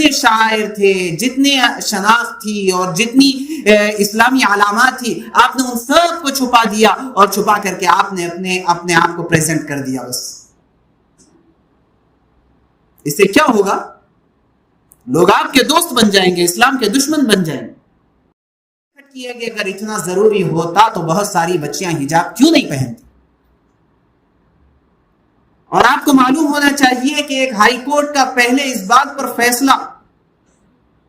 جتنے شاعر تھے، جتنے شناخت تھی اور جتنی اسلامی علامات تھی، آپ نے ان سب کو چھپا دیا اور چھپا کر کے آپ نے اپنے آپ کو پریزنٹ کر دیا. بس اس سے کیا ہوگا؟ لوگ آپ کے دوست بن جائیں گے، اسلام کے دشمن بن جائیں گے. کہ اگر اتنا ضروری ہوتا تو بہت ساری بچیاں حجاب کیوں نہیں پہنتی؟ اور آپ کو معلوم ہونا چاہیے کہ ایک ہائی کورٹ کا پہلے اس بات پر فیصلہ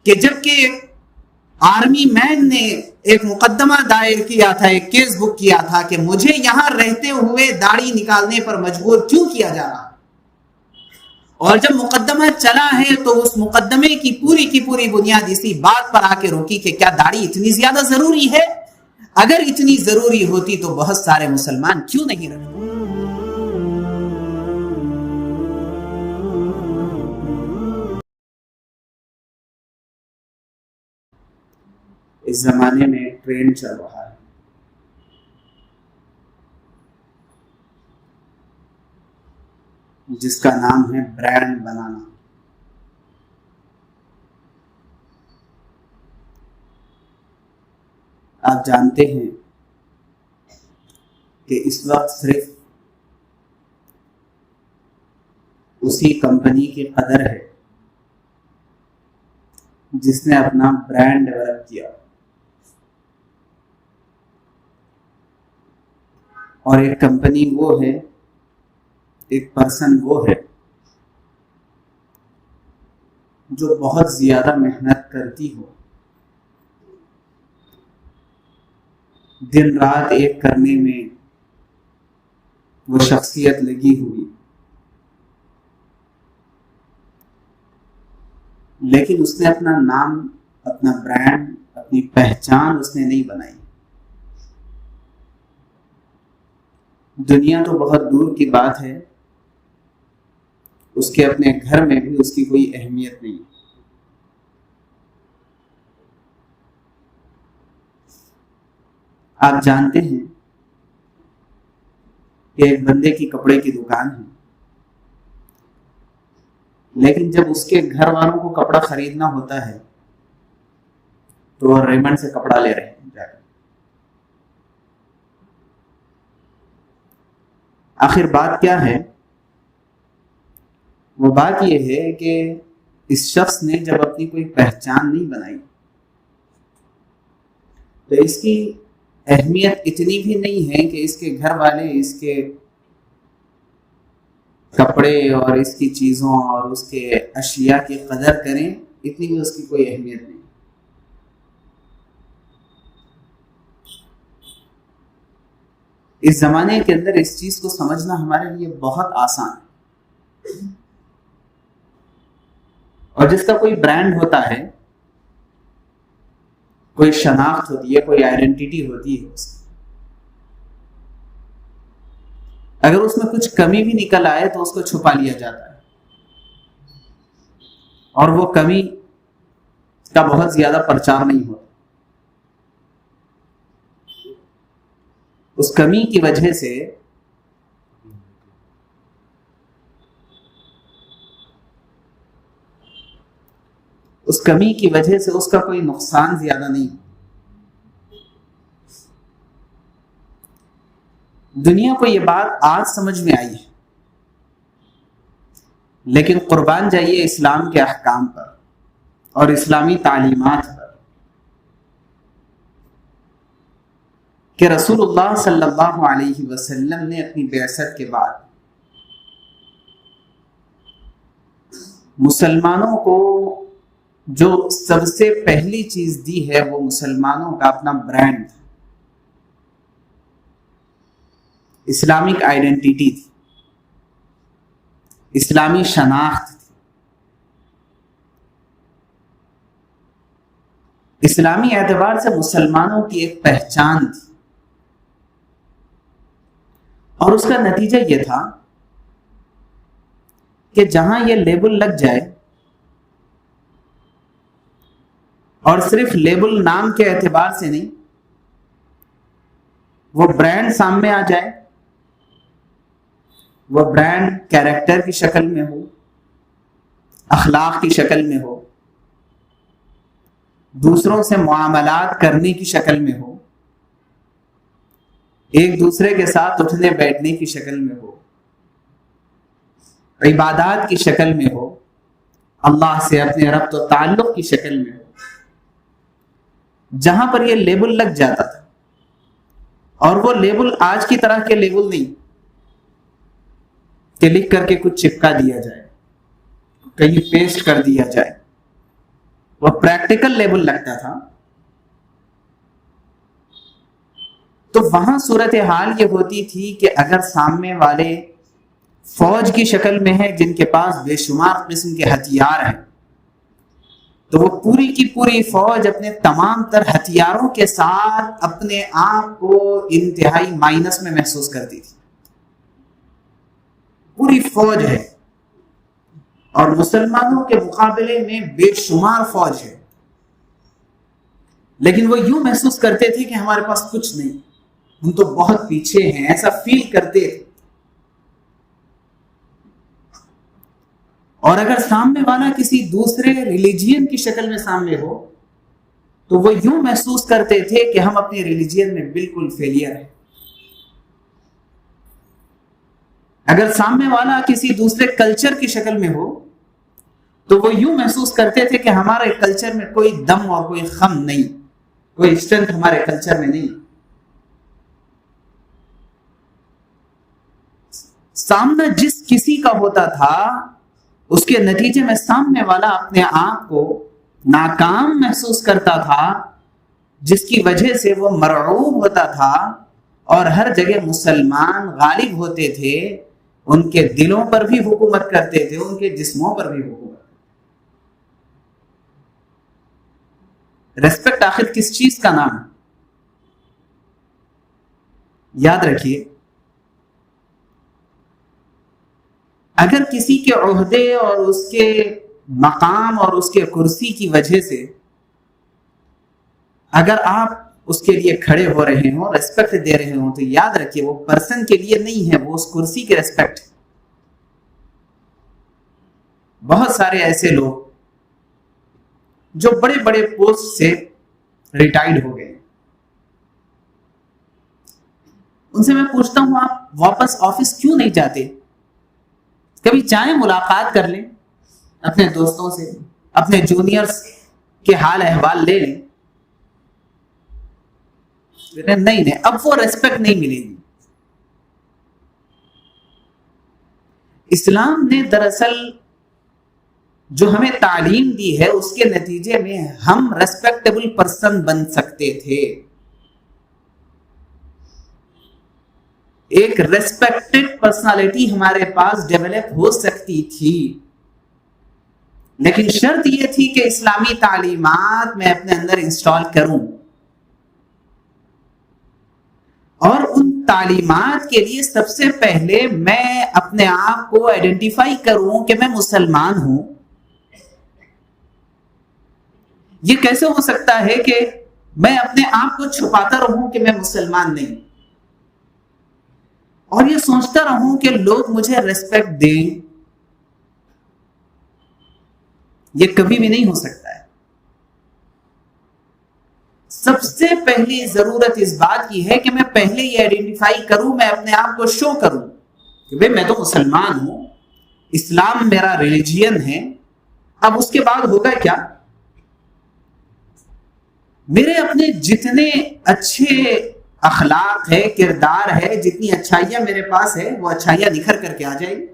کہ جبکہ آرمی مین نے ایک مقدمہ دائر کیا تھا، ایک کیس بک کیا تھا کہ مجھے یہاں رہتے ہوئے داڑھی نکالنے پر مجبور کیوں کیا جا رہا، اور جب مقدمہ چلا ہے تو اس مقدمے کی پوری بنیاد اسی بات پر آ کے روکی کہ کیا داڑھی اتنی زیادہ ضروری ہے؟ اگر اتنی ضروری ہوتی تو بہت سارے مسلمان کیوں نہیں رکھتے؟ اس زمانے میں ایک ٹرینڈ چل رہا ہے، جس کا نام ہے برانڈ بنانا. آپ جانتے ہیں کہ اس وقت صرف اسی کمپنی کی قدر ہے جس نے اپنا برانڈ ڈیولپ کیا، اور ایک کمپنی وہ ہے، ایک پرسن وہ ہے جو بہت زیادہ محنت کرتی ہو، دن رات ایک کرنے میں وہ شخصیت لگی ہوئی، لیکن اس نے اپنا نام، اپنا برانڈ، اپنی پہچان اس نے نہیں بنائی. دنیا تو بہت دور کی بات ہے، اس کے اپنے گھر میں بھی اس کی کوئی اہمیت نہیں. آپ جانتے ہیں کہ ایک بندے کی کپڑے کی دکان ہے، لیکن جب اس کے گھر والوں کو کپڑا خریدنا ہوتا ہے تو وہ ریمنڈ سے کپڑا لے رہے ہیں جا کر. آخر بات کیا ہے؟ وہ بات یہ ہے کہ اس شخص نے جب اپنی کوئی پہچان نہیں بنائی تو اس کی اہمیت اتنی بھی نہیں ہے کہ اس کے گھر والے اس کے کپڑے اور اس کی چیزوں اور اس کے اشیاء کی قدر کریں، اتنی بھی اس کی کوئی اہمیت نہیں. اس زمانے کے اندر اس چیز کو سمجھنا ہمارے لیے بہت آسان ہے، اور جس کا کوئی برانڈ ہوتا ہے، کوئی شناخت ہوتی ہے، کوئی آئیڈینٹی ہوتی ہے، اگر اس میں کچھ کمی بھی نکل آئے تو اس کو چھپا لیا جاتا ہے، اور وہ کمی کا بہت زیادہ پرچار نہیں ہوتا. اس کمی کی وجہ سے اس کا کوئی نقصان زیادہ نہیں. دنیا کو یہ بات آج سمجھ میں آئی ہے، لیکن قربان جائیے اسلام کے احکام پر اور اسلامی تعلیمات پر کہ رسول اللہ صلی اللہ علیہ وسلم نے اپنی بعثت کے بعد مسلمانوں کو جو سب سے پہلی چیز دی ہے وہ مسلمانوں کا اپنا برانڈ تھا، اسلامک آئیڈینٹی تھی، اسلامی شناخت تھی، اسلامی اعتبار سے مسلمانوں کی ایک پہچان تھی. اور اس کا نتیجہ یہ تھا کہ جہاں یہ لیبل لگ جائے، اور صرف لیبل نام کے اعتبار سے نہیں، وہ برانڈ سامنے آ جائے، وہ برانڈ کیریکٹر کی شکل میں ہو، اخلاق کی شکل میں ہو، دوسروں سے معاملات کرنے کی شکل میں ہو، ایک دوسرے کے ساتھ اٹھنے بیٹھنے کی شکل میں ہو، عبادات کی شکل میں ہو، اللہ سے اپنے ربط و تعلق کی شکل میں ہو، جہاں پر یہ لیبل لگ جاتا تھا، اور وہ لیبل آج کی طرح کے لیبل نہیں کہ لکھ کر کے کچھ چپکا دیا جائے، کہیں پیسٹ کر دیا جائے، وہ پریکٹیکل لیبل لگتا تھا. تو وہاں صورتحال یہ ہوتی تھی کہ اگر سامنے والے فوج کی شکل میں ہے جن کے پاس بے شمار قسم کے ہتھیار ہیں، تو وہ پوری کی پوری فوج اپنے تمام تر ہتھیاروں کے ساتھ اپنے آپ کو انتہائی مائنس میں محسوس کرتی تھی. پوری فوج ہے اور مسلمانوں کے مقابلے میں بے شمار فوج ہے، لیکن وہ یوں محسوس کرتے تھے کہ ہمارے پاس کچھ نہیں، ہم تو بہت پیچھے ہیں، ایسا فیل کرتے تھے. اور اگر سامنے والا کسی دوسرے ریلیجین کی شکل میں سامنے ہو تو وہ یوں محسوس کرتے تھے کہ ہم اپنے ریلیجین میں بالکل فیلئر ہیں. اگر سامنے والا کسی دوسرے کلچر کی شکل میں ہو تو وہ یوں محسوس کرتے تھے کہ ہمارے کلچر میں کوئی دم اور کوئی خم نہیں، کوئی اسٹرینتھ ہمارے کلچر میں نہیں. سامنا جس کسی کا ہوتا تھا اس کے نتیجے میں سامنے والا اپنے آپ کو ناکام محسوس کرتا تھا، جس کی وجہ سے وہ مرعوب ہوتا تھا اور ہر جگہ مسلمان غالب ہوتے تھے، ان کے دلوں پر بھی حکومت کرتے تھے، ان کے جسموں پر بھی حکومت. ریسپیکٹ آخر کس چیز کا نام ہے؟ یاد رکھیے، اگر کسی کے عہدے اور اس کے مقام اور اس کے کرسی کی وجہ سے اگر آپ اس کے لیے کھڑے ہو رہے ہوں، ریسپیکٹ دے رہے ہوں، تو یاد رکھیے وہ پرسن کے لیے نہیں ہے، وہ اس کرسی کے ریسپیکٹ. بہت سارے ایسے لوگ جو بڑے بڑے پوسٹ سے ریٹائرڈ ہو گئے، ان سے میں پوچھتا ہوں آپ واپس آفس کیوں نہیں جاتے؟ کبھی چاہیں ملاقات کر لیں اپنے دوستوں سے، اپنے جونیئرز کے حال احوال لے لیں. نہیں، اب وہ ریسپیکٹ نہیں ملے گی. اسلام نے دراصل جو ہمیں تعلیم دی ہے اس کے نتیجے میں ہم ریسپیکٹیبل پرسن بن سکتے تھے، ایک ریسپیکٹڈ پرسنالٹی ہمارے پاس ڈیولپ ہو سکتی تھی. لیکن شرط یہ تھی کہ اسلامی تعلیمات میں اپنے اندر انسٹال کروں، اور ان تعلیمات کے لیے سب سے پہلے میں اپنے آپ کو آئیڈینٹیفائی کروں کہ میں مسلمان ہوں. یہ کیسے ہو سکتا ہے کہ میں اپنے آپ کو چھپاتا رہوں کہ میں مسلمان نہیں، اور یہ سوچتا رہوں کہ لوگ مجھے ریسپیکٹ دیں؟ یہ کبھی بھی نہیں ہو سکتا ہے. سب سے پہلی ضرورت اس بات کی ہے کہ میں پہلے یہ آئیڈینٹیفائی کروں، میں اپنے آپ کو شو کروں کہ بھئی میں تو مسلمان ہوں، اسلام میرا ریلیجین ہے. اب اس کے بعد ہوگا کیا؟ میرے اپنے جتنے اچھے اخلاق ہے، کردار ہے، جتنی اچھائیاں میرے پاس ہے، وہ اچھائیاں نکھر کر کے آ جائیں گی.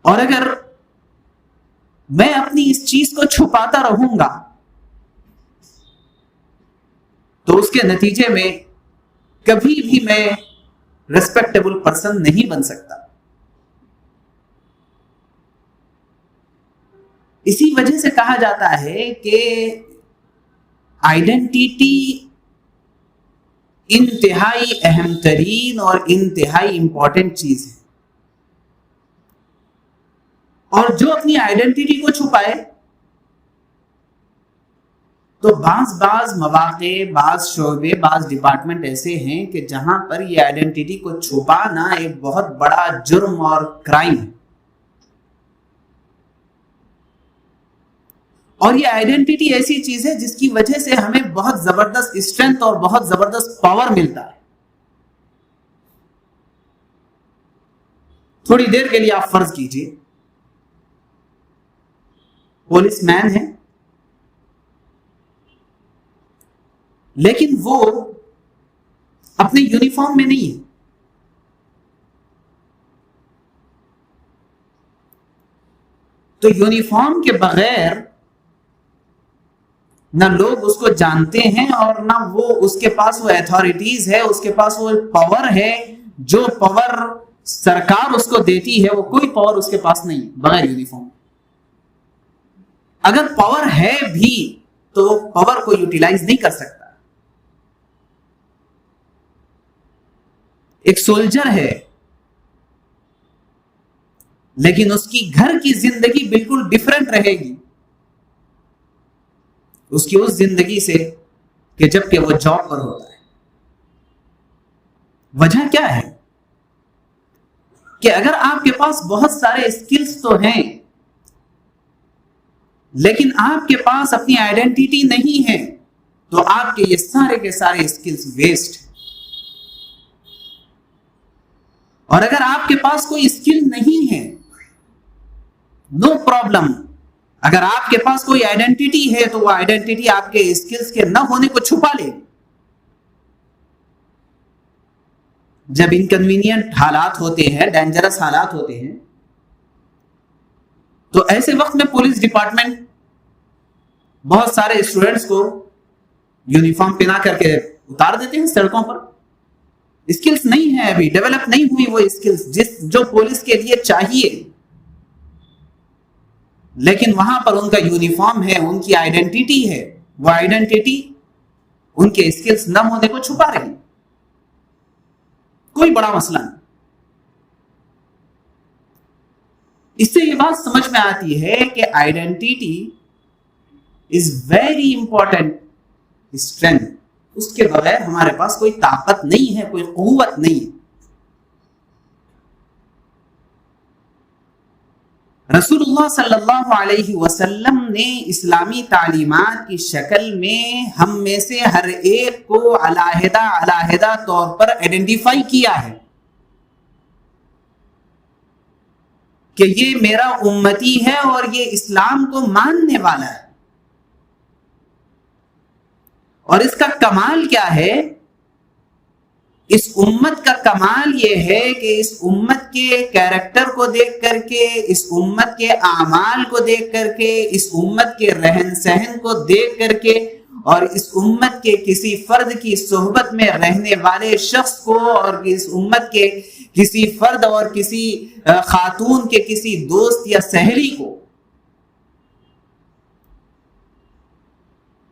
اور اگر میں اپنی اس چیز کو چھپاتا رہوں گا تو اس کے نتیجے میں کبھی بھی میں ریسپیکٹیبل پرسن نہیں بن سکتا. اسی وجہ سے کہا جاتا ہے کہ آئیڈینٹیٹی انتہائی اہم ترین اور انتہائی امپورٹنٹ چیز ہے، اور جو اپنی آئیڈینٹیٹی کو چھپائے تو بعض مواقع، بعض شعبے، بعض ڈپارٹمنٹ ایسے ہیں کہ جہاں پر یہ آئیڈینٹیٹی کو چھپانا ایک بہت بڑا جرم اور کرائم ہے. اور یہ آئیڈینٹی ایسی چیز ہے جس کی وجہ سے ہمیں بہت زبردست اسٹرینتھ اور بہت زبردست پاور ملتا ہے. تھوڑی دیر کے لیے آپ فرض کیجئے پولیس مین ہے لیکن وہ اپنے یونیفارم میں نہیں ہے. تو یونیفارم کے بغیر نہ لوگ اس کو جانتے ہیں اور نہ وہ اس کے پاس وہ ایتھارٹیز ہے, اس کے پاس وہ پاور ہے. جو پاور سرکار اس کو دیتی ہے وہ کوئی پاور اس کے پاس نہیں بغیر یونیفارم. اگر پاور ہے بھی تو پاور کو یوٹیلائز نہیں کر سکتا. ایک سولجر ہے لیکن اس کی گھر کی زندگی بالکل ڈیفرنٹ رہے گی اس کی اس زندگی سے کہ جب کہ وہ جاب پر ہوتا ہے. وجہ کیا ہے کہ اگر آپ کے پاس بہت سارے اسکلز تو ہیں لیکن آپ کے پاس اپنی آئیڈینٹی نہیں ہے تو آپ کے یہ سارے کے سارے اسکلز ویسٹ ہیں. اور اگر آپ کے پاس کوئی اسکل نہیں ہے نو پرابلم. اگر آپ کے پاس کوئی آئیڈینٹی ہے تو وہ آئیڈینٹی آپ کے اسکلز کے نہ ہونے کو چھپا لے. جب انکنوینئنٹ حالات ہوتے ہیں, ڈینجرس حالات ہوتے ہیں, تو ایسے وقت میں پولیس ڈپارٹمنٹ بہت سارے اسٹوڈنٹس کو یونیفارم پہنا کر کے اتار دیتے ہیں سڑکوں پر. اسکلز نہیں ہے, ابھی ڈیولپ نہیں ہوئی وہ اسکلز جو پولیس کے لیے چاہیے, لیکن وہاں پر ان کا یونیفارم ہے, ان کی آئیڈینٹی ہے, وہ آئیڈینٹی ان کے اسکلز نہ ہونے کو چھپا رہی. کوئی بڑا مسئلہ نہیں. اس سے یہ بات سمجھ میں آتی ہے کہ identity is very important strength. اس کے بغیر ہمارے پاس کوئی طاقت نہیں ہے, کوئی قوت نہیں ہے. رسول اللہ صلی اللہ علیہ وسلم نے اسلامی تعلیمات کی شکل میں ہم میں سے ہر ایک کو علیحدہ طور پر آئیڈینٹیفائی کیا ہے کہ یہ میرا امتی ہے اور یہ اسلام کو ماننے والا ہے. اور اس کا کمال کیا ہے؟ اس امت کا کمال یہ ہے کہ اس امت کے کیریکٹر کو دیکھ کر کے, اس امت کے اعمال کو دیکھ کر کے, اس امت کے رہن سہن کو دیکھ کر کے اور اس امت کے کسی فرد کی صحبت میں رہنے والے شخص کو اور اس امت کے کسی فرد اور کسی خاتون کے کسی دوست یا سہیلی کو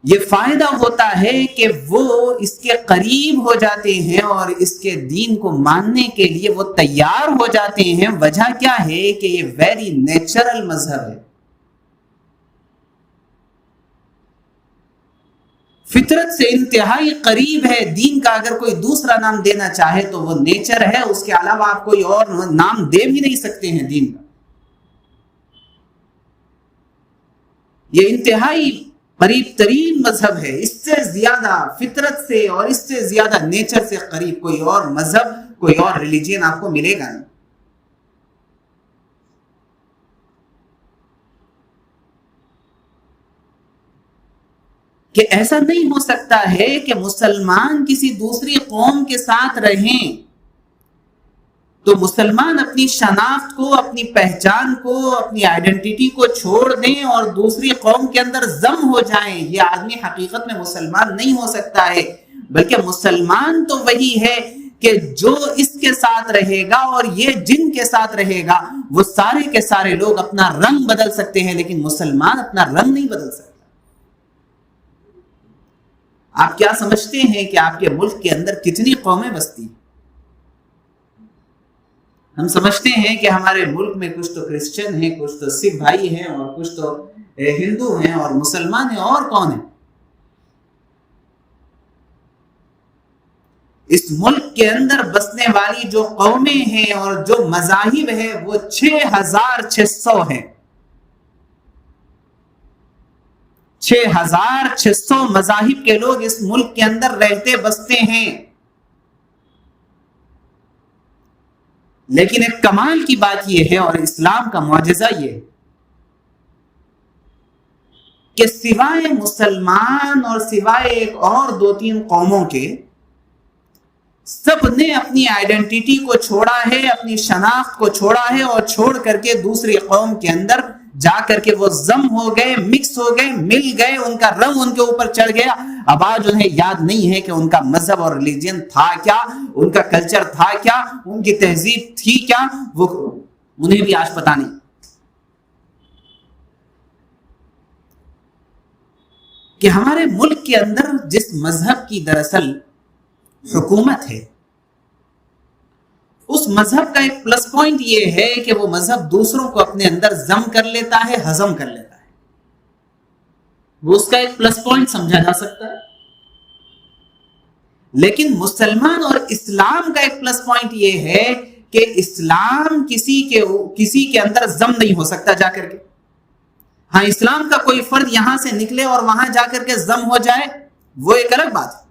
یہ فائدہ ہوتا ہے کہ وہ اس کے قریب ہو جاتے ہیں اور اس کے دین کو ماننے کے لیے وہ تیار ہو جاتے ہیں. وجہ کیا ہے کہ یہ ویری نیچرل مذہب ہے, فطرت سے انتہائی قریب ہے. دین کا اگر کوئی دوسرا نام دینا چاہے تو وہ نیچر ہے, اس کے علاوہ آپ کوئی اور نام دے بھی نہیں سکتے ہیں دین کا. یہ انتہائی قریب ترین مذہب ہے. اس سے زیادہ فطرت سے اور اس سے زیادہ نیچر سے قریب کوئی اور مذہب, کوئی اور ریلیجین آپ کو ملے گا نہیں. کہ ایسا نہیں ہو سکتا ہے کہ مسلمان کسی دوسری قوم کے ساتھ رہیں تو مسلمان اپنی شناخت کو, اپنی پہچان کو, اپنی آئیڈینٹی کو چھوڑ دیں اور دوسری قوم کے اندر ضم ہو جائیں. یہ آدمی حقیقت میں مسلمان نہیں ہو سکتا ہے, بلکہ مسلمان تو وہی ہے کہ جو اس کے ساتھ رہے گا اور یہ جن کے ساتھ رہے گا وہ سارے کے سارے لوگ اپنا رنگ بدل سکتے ہیں لیکن مسلمان اپنا رنگ نہیں بدل سکتا. آپ کیا سمجھتے ہیں کہ آپ کے ملک کے اندر کتنی قومیں بستی ہیں؟ ہم سمجھتے ہیں کہ ہمارے ملک میں کچھ تو کرسچن ہیں, کچھ تو سکھ بھائی ہیں اور کچھ تو ہندو ہیں اور مسلمان ہیں, اور کون ہیں؟ اس ملک کے اندر بسنے والی جو قومیں ہیں اور جو مذاہب ہیں وہ 6600 ہیں. 6,600 مذاہب کے لوگ اس ملک کے اندر رہتے بستے ہیں. لیکن ایک کمال کی بات یہ ہے اور اسلام کا معجزہ یہ ہے کہ سوائے مسلمان اور سوائے ایک اور 2-3 قوموں کے سب نے اپنی آئیڈینٹی کو چھوڑا ہے, اپنی شناخت کو چھوڑا ہے اور چھوڑ کر کے دوسری قوم کے اندر جا کر کے وہ ضم ہو گئے, مکس ہو گئے, مل گئے, ان کا رنگ ان کے اوپر چڑھ گیا. اب آج انہیں یاد نہیں ہے کہ ان کا مذہب اور ریلیجن تھا کیا, ان کا کلچر تھا کیا, ان کی تہذیب تھی کیا, وہ انہیں بھی آج پتہ نہیں. کہ ہمارے ملک کے اندر جس مذہب کی دراصل حکومت ہے, اس مذہب کا ایک پلس پوائنٹ یہ ہے کہ وہ مذہب دوسروں کو اپنے اندر ضم کر لیتا ہے, ہضم کر لیتا ہے. وہ اس کا ایک پلس پوائنٹ سمجھا جا سکتا ہے. لیکن مسلمان اور اسلام کا ایک پلس پوائنٹ یہ ہے کہ اسلام کسی کے اندر ضم نہیں ہو سکتا جا کر کے. ہاں, اسلام کا کوئی فرد یہاں سے نکلے اور وہاں جا کر کے ضم ہو جائے, وہ ایک الگ بات ہے.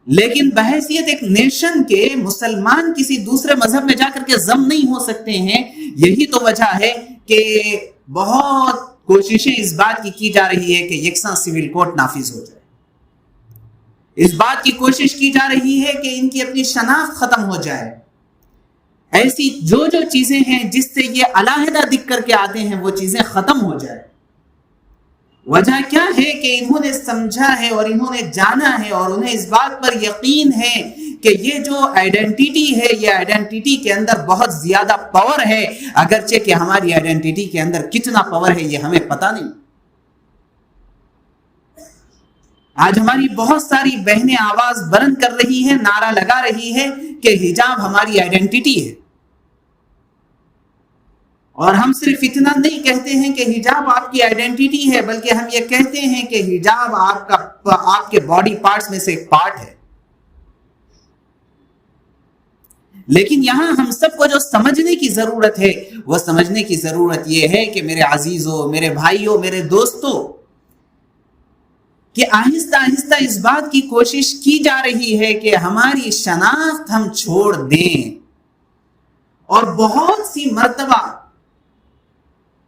لیکن بحیثیت ایک نیشن کے مسلمان کسی دوسرے مذہب میں جا کر کے ضم نہیں ہو سکتے ہیں. یہی تو وجہ ہے کہ بہت کوششیں اس بات کی جا رہی ہے کہ یکساں سول کوڈ نافذ ہو جائے. اس بات کی کوشش کی جا رہی ہے کہ ان کی اپنی شناخت ختم ہو جائے. ایسی جو چیزیں ہیں جس سے یہ علیحدہ دکھ کر کے آتے ہیں وہ چیزیں ختم ہو جائے. وجہ کیا ہے کہ انہوں نے سمجھا ہے اور انہوں نے جانا ہے اور انہیں اس بات پر یقین ہے کہ یہ جو آئیڈینٹی ہے, یہ آئیڈینٹی کے اندر بہت زیادہ پاور ہے, اگرچہ کہ ہماری آئیڈینٹی کے اندر کتنا پاور ہے یہ ہمیں پتہ نہیں. آج ہماری بہت ساری بہنیں آواز بلند کر رہی ہیں, نعرہ لگا رہی ہے کہ حجاب ہماری آئیڈینٹی ہے. اور ہم صرف اتنا نہیں کہتے ہیں کہ حجاب آپ کی آئیڈینٹی ہے, بلکہ ہم یہ کہتے ہیں کہ حجاب آپ کے باڈی پارٹس میں سے ایک پارٹ ہے. لیکن یہاں ہم سب کو جو سمجھنے کی ضرورت ہے وہ سمجھنے کی ضرورت یہ ہے کہ میرے عزیزوں, میرے بھائیوں, میرے دوستوں, کہ آہستہ آہستہ اس بات کی کوشش کی جا رہی ہے کہ ہماری شناخت ہم چھوڑ دیں. اور بہت سی مرتبہ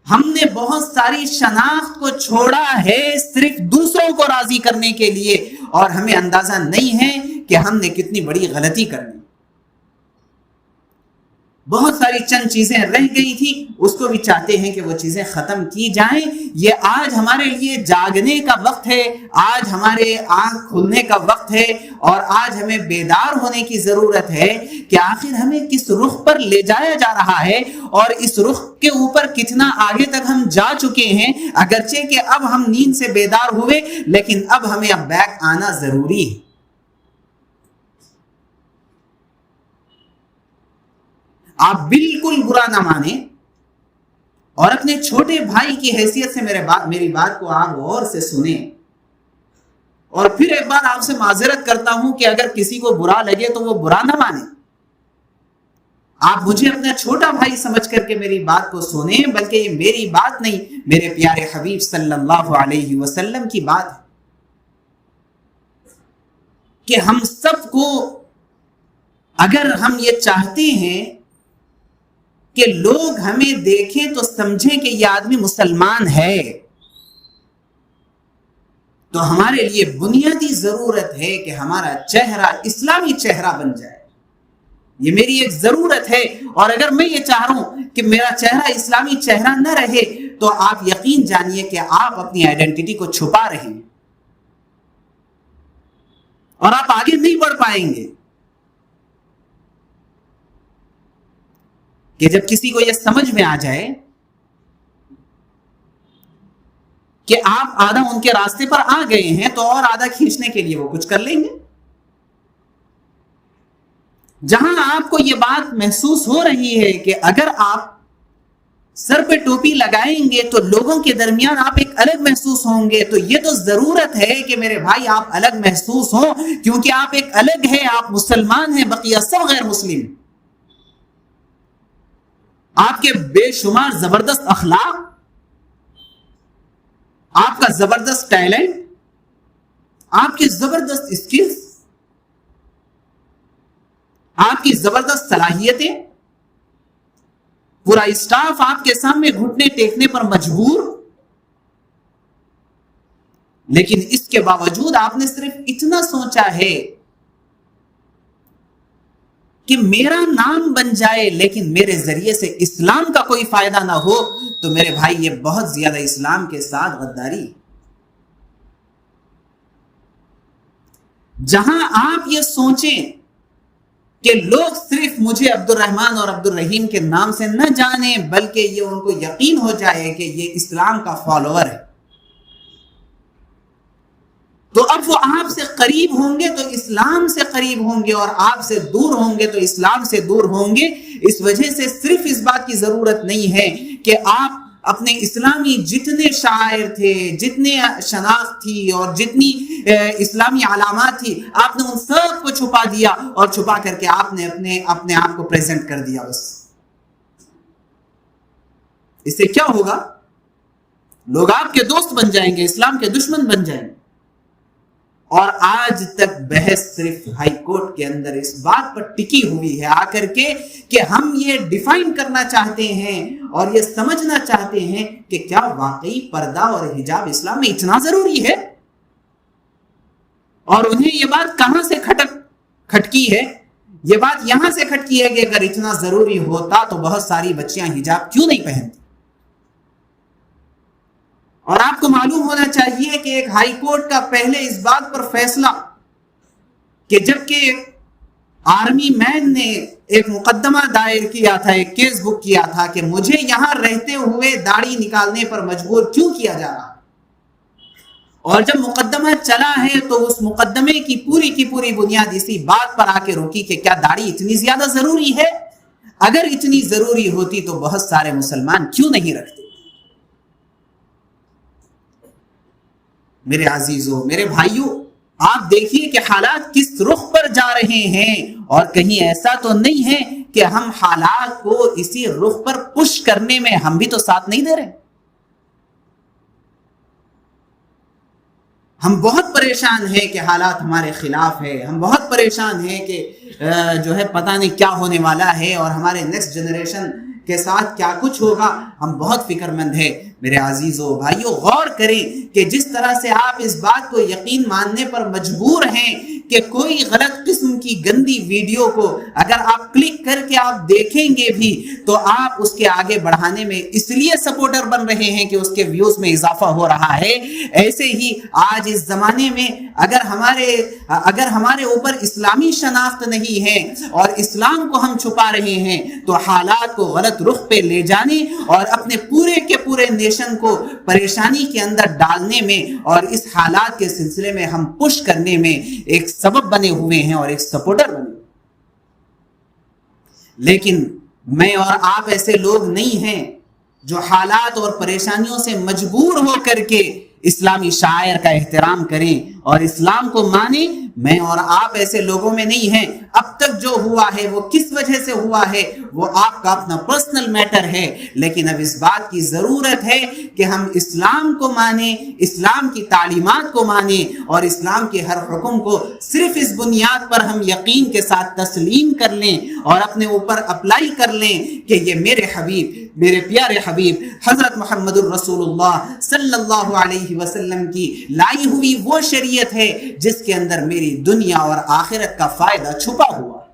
ہم نے بہت ساری شناخت کو چھوڑا ہے صرف دوسروں کو راضی کرنے کے لیے, اور ہمیں اندازہ نہیں ہے کہ ہم نے کتنی بڑی غلطی کر لی. بہت ساری چند چیزیں رہ گئی تھی, اس کو بھی چاہتے ہیں کہ وہ چیزیں ختم کی جائیں. یہ آج ہمارے لیے جاگنے کا وقت ہے, آج ہمارے آنکھ کھلنے کا وقت ہے, اور آج ہمیں بیدار ہونے کی ضرورت ہے کہ آخر ہمیں کس رخ پر لے جایا جا رہا ہے, اور اس رخ کے اوپر کتنا آگے تک ہم جا چکے ہیں. اگرچہ کہ اب ہم نیند سے بیدار ہوئے, لیکن اب ہمیں بیک آنا ضروری ہے. آپ بالکل برا نہ مانیں اور اپنے چھوٹے بھائی کی حیثیت سے میری بات کو آپ غور سے سنیں. اور پھر ایک بار آپ سے معذرت کرتا ہوں کہ اگر کسی کو برا لگے تو وہ برا نہ مانے. آپ مجھے اپنا چھوٹا بھائی سمجھ کر کے میری بات کو سنیں, بلکہ یہ میری بات نہیں, میرے پیارے حبیب صلی اللہ علیہ وسلم کی بات ہے کہ ہم سب کو, اگر ہم یہ چاہتے ہیں کہ لوگ ہمیں دیکھیں تو سمجھیں کہ یہ آدمی مسلمان ہے, تو ہمارے لیے بنیادی ضرورت ہے کہ ہمارا چہرہ اسلامی چہرہ بن جائے. یہ میری ایک ضرورت ہے, اور اگر میں یہ چاہ رہا ہوں کہ میرا چہرہ اسلامی چہرہ نہ رہے تو آپ یقین جانیے کہ آپ اپنی آئیڈینٹی کو چھپا رہے ہیں اور آپ آگے نہیں بڑھ پائیں گے. کہ جب کسی کو یہ سمجھ میں آ جائے کہ آپ آدھا ان کے راستے پر آ گئے ہیں تو اور آدھا کھینچنے کے لیے وہ کچھ کر لیں گے. جہاں آپ کو یہ بات محسوس ہو رہی ہے کہ اگر آپ سر پہ ٹوپی لگائیں گے تو لوگوں کے درمیان آپ ایک الگ محسوس ہوں گے, تو یہ تو ضرورت ہے کہ میرے بھائی آپ الگ محسوس ہوں, کیونکہ آپ ایک الگ ہیں, آپ مسلمان ہیں, بقیہ سب غیر مسلم. آپ کے بے شمار زبردست اخلاق, آپ کا زبردست ٹیلنٹ، آپ کی زبردست اسکلز، آپ کی زبردست صلاحیتیں، پورا اسٹاف آپ کے سامنے گھٹنے ٹیکنے پر مجبور، لیکن اس کے باوجود آپ نے صرف اتنا سوچا ہے کہ میرا نام بن جائے لیکن میرے ذریعے سے اسلام کا کوئی فائدہ نہ ہو، تو میرے بھائی یہ بہت زیادہ اسلام کے ساتھ غداری۔ جہاں آپ یہ سوچیں کہ لوگ صرف مجھے عبد الرحمن اور عبد الرحیم کے نام سے نہ جانیں، بلکہ یہ ان کو یقین ہو جائے کہ یہ اسلام کا فالوور ہے، تو اب وہ آپ سے قریب ہوں گے تو اسلام سے قریب ہوں گے، اور آپ سے دور ہوں گے تو اسلام سے دور ہوں گے۔ اس وجہ سے صرف اس بات کی ضرورت نہیں ہے کہ آپ اپنے اسلامی جتنے شعائر تھے، جتنے شناخت تھی اور جتنی اسلامی علامات تھی، آپ نے ان سب کو چھپا دیا، اور چھپا کر کے آپ نے اپنے آپ کو پریزنٹ کر دیا۔ بس اس سے کیا ہوگا؟ لوگ آپ کے دوست بن جائیں گے، اسلام کے دشمن بن جائیں گے۔ اور آج تک بحث صرف ہائی کورٹ کے اندر اس بات پر ٹکی ہوئی ہے آ کر کے کہ ہم یہ ڈیفائن کرنا چاہتے ہیں اور یہ سمجھنا چاہتے ہیں کہ کیا واقعی پردہ اور حجاب اسلام میں اتنا ضروری ہے؟ اور انہیں یہ بات کہاں سے کھٹکی ہے؟ یہ بات یہاں سے کھٹکی ہے کہ اگر اتنا ضروری ہوتا تو بہت ساری بچیاں حجاب کیوں نہیں پہنتی؟ اور آپ کو معلوم ہونا چاہیے کہ ایک ہائی کورٹ کا پہلے اس بات پر فیصلہ کہ جبکہ آرمی مین نے ایک مقدمہ دائر کیا تھا، ایک کیس بک کیا تھا کہ مجھے یہاں رہتے ہوئے داڑھی نکالنے پر مجبور کیوں کیا جا رہا، اور جب مقدمہ چلا ہے تو اس مقدمے کی پوری بنیاد اسی بات پر آ کے روکی کہ کیا داڑھی اتنی زیادہ ضروری ہے؟ اگر اتنی ضروری ہوتی تو بہت سارے مسلمان کیوں نہیں رکھتے؟ میرے عزیزوں، میرے بھائیوں، آپ دیکھیے کہ حالات کس رخ پر جا رہے ہیں، اور کہیں ایسا تو نہیں ہے کہ ہم حالات کو اسی رخ پر پش کرنے میں ہم بھی تو ساتھ نہیں دے رہے۔ ہم بہت پریشان ہیں کہ حالات ہمارے خلاف ہے، ہم بہت پریشان ہیں کہ جو ہے پتہ نہیں کیا ہونے والا ہے اور ہمارے نیکسٹ جنریشن کے ساتھ کیا کچھ ہوگا، ہم بہت فکر مند ہیں۔ میرے عزیزوں بھائیوں، غور کریں کہ جس طرح سے آپ اس بات کو یقین ماننے پر مجبور ہیں کہ کوئی غلط قسم کی گندی ویڈیو کو اگر آپ کلک کر کے آپ دیکھیں گے بھی تو آپ اس کے آگے بڑھانے میں اس لیے سپورٹر بن رہے ہیں کہ اس کے ویوز میں اضافہ ہو رہا ہے، ایسے ہی آج اس زمانے میں اگر ہمارے اوپر اسلامی شناخت نہیں ہے اور اسلام کو ہم چھپا رہے ہیں تو حالات کو غلط رخ پہ لے جانے اور اپنے پورے کے پورے نیشن کو پریشانی کے اندر ڈالنے میں اور اس حالات کے سلسلے میں ہم پش کرنے میں ایک سبب بنے ہوئے ہیں اور ایک سپورٹر بنے۔ لیکن میں اور آپ ایسے لوگ نہیں ہیں جو حالات اور پریشانیوں سے مجبور ہو کر کے اسلامی شاعر کا احترام کریں اور اسلام کو مانیں۔ میں اور آپ ایسے لوگوں میں نہیں ہیں۔ اب تک جو ہوا ہے وہ کس وجہ سے ہوا ہے وہ آپ کا اپنا پرسنل میٹر ہے، لیکن اب اس بات کی ضرورت ہے کہ ہم اسلام کو مانیں، اسلام کی تعلیمات کو مانیں اور اسلام کے ہر حکم کو صرف اس بنیاد پر ہم یقین کے ساتھ تسلیم کر لیں اور اپنے اوپر اپلائی کر لیں کہ یہ میرے حبیب، میرے پیارے حبیب حضرت محمد الرسول اللہ صلی اللہ علیہ وسلم کی لائی ہوئی وہ شریعت ہے جس کے اندر میری دنیا اور آخرت کا فائدہ چھپا ہوا ہے۔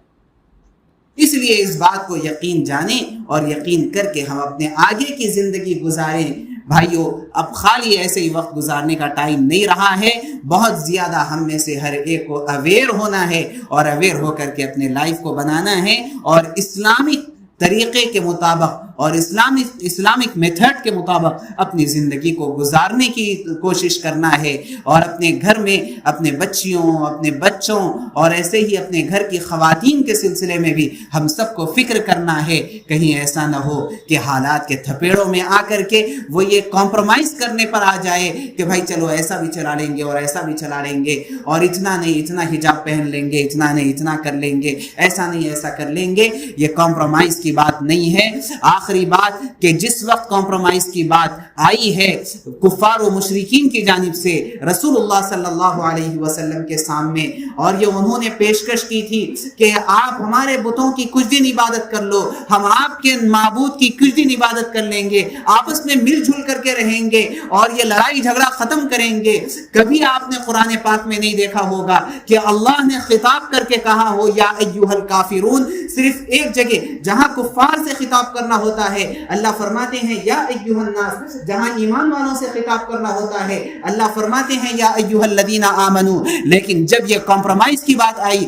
اس لیے اس بات کو یقین جانیں اور یقین کر کے ہم اپنے آگے کی زندگی گزاریں۔ بھائیوں، اب خالی ایسے ہی وقت گزارنے کا ٹائم نہیں رہا ہے، بہت زیادہ ہم میں سے ہر ایک کو اویئر ہونا ہے اور اویئر ہو کر کے اپنے لائف کو بنانا ہے اور اسلامک طریقے کے مطابق اور اسلامک میتھڈ کے مطابق اپنی زندگی کو گزارنے کی کوشش کرنا ہے اور اپنے گھر میں اپنے بچیوں، اپنے بچوں اور ایسے ہی اپنے گھر کی خواتین کے سلسلے میں بھی ہم سب کو فکر کرنا ہے، کہیں ایسا نہ ہو کہ حالات کے تھپیڑوں میں آ کر کے وہ یہ کمپرومائز کرنے پر آ جائے کہ بھائی چلو ایسا بھی چلا لیں گے اور ایسا بھی چلا لیں گے، اور اتنا نہیں اتنا حجاب پہن لیں گے، اتنا نہیں اتنا کر لیں گے، ایسا نہیں ایسا کر لیں گے۔ یہ کمپرومائز کی بات نہیں ہے۔ آخری بات کہ جس وقت کمپرومائز کی بات آئی ہے کفار و مشرکین کی جانب سے رسول اللہ صلی اللہ علیہ وسلم کے سامنے، اور یہ انہوں نے پیشکش کی تھی کہ آپ ہمارے بتوں کی کچھ دن عبادت کر لو، ہم آپ کے معبود کی کچھ دن عبادت کر لیں گے، آپس میں مل جل کر کے رہیں گے اور یہ لڑائی جھگڑا ختم کریں گے۔ کبھی آپ نے قرآن پاک میں نہیں دیکھا ہوگا کہ اللہ نے خطاب کر کے کہا ہو یا ایھا الکافرون۔ صرف ایک جگہ جہاں کفار سے خطاب کرنا ہوتا ہے اللہ فرماتے ہیں یا ایھا الناس، جہاں ایمان والوں سے خطاب کرنا ہوتا ہے اللہ فرماتے ہیں یا ایھا الذین آمنوا۔ لیکن جب یہ کمپرومائز کی بات آئی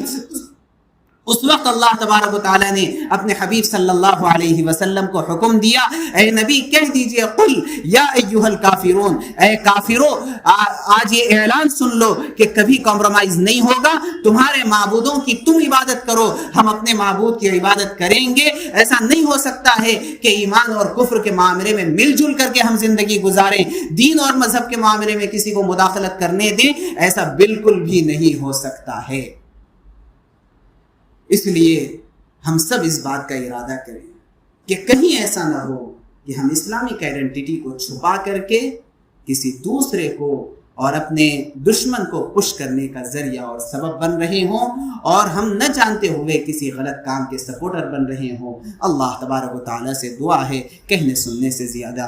اس وقت اللہ تبارک و تعالیٰ نے اپنے حبیب صلی اللہ علیہ وسلم کو حکم دیا، اے نبی کہہ دیجئے قل یا ایھا الکافرون، اے کافرو آج یہ اعلان سن لو کہ کبھی کمپرومائز نہیں ہوگا، تمہارے معبودوں کی تم عبادت کرو، ہم اپنے معبود کی عبادت کریں گے۔ ایسا نہیں ہو سکتا ہے کہ ایمان اور کفر کے معاملے میں مل جل کر کے ہم زندگی گزاریں، دین اور مذہب کے معاملے میں کسی کو مداخلت کرنے دیں، ایسا بالکل بھی نہیں ہو سکتا ہے۔ اس لیے ہم سب اس بات کا ارادہ کریں کہ کہیں ایسا نہ ہو کہ ہم اسلامک آئیڈینٹی کو چھپا کر کے کسی دوسرے کو اور اپنے دشمن کو پش کرنے کا ذریعہ اور سبب بن رہے ہوں، اور ہم نہ جانتے ہوئے کسی غلط کام کے سپورٹر بن رہے ہوں۔ اللہ تبارک و تعالیٰ سے دعا ہے کہنے سننے سے زیادہ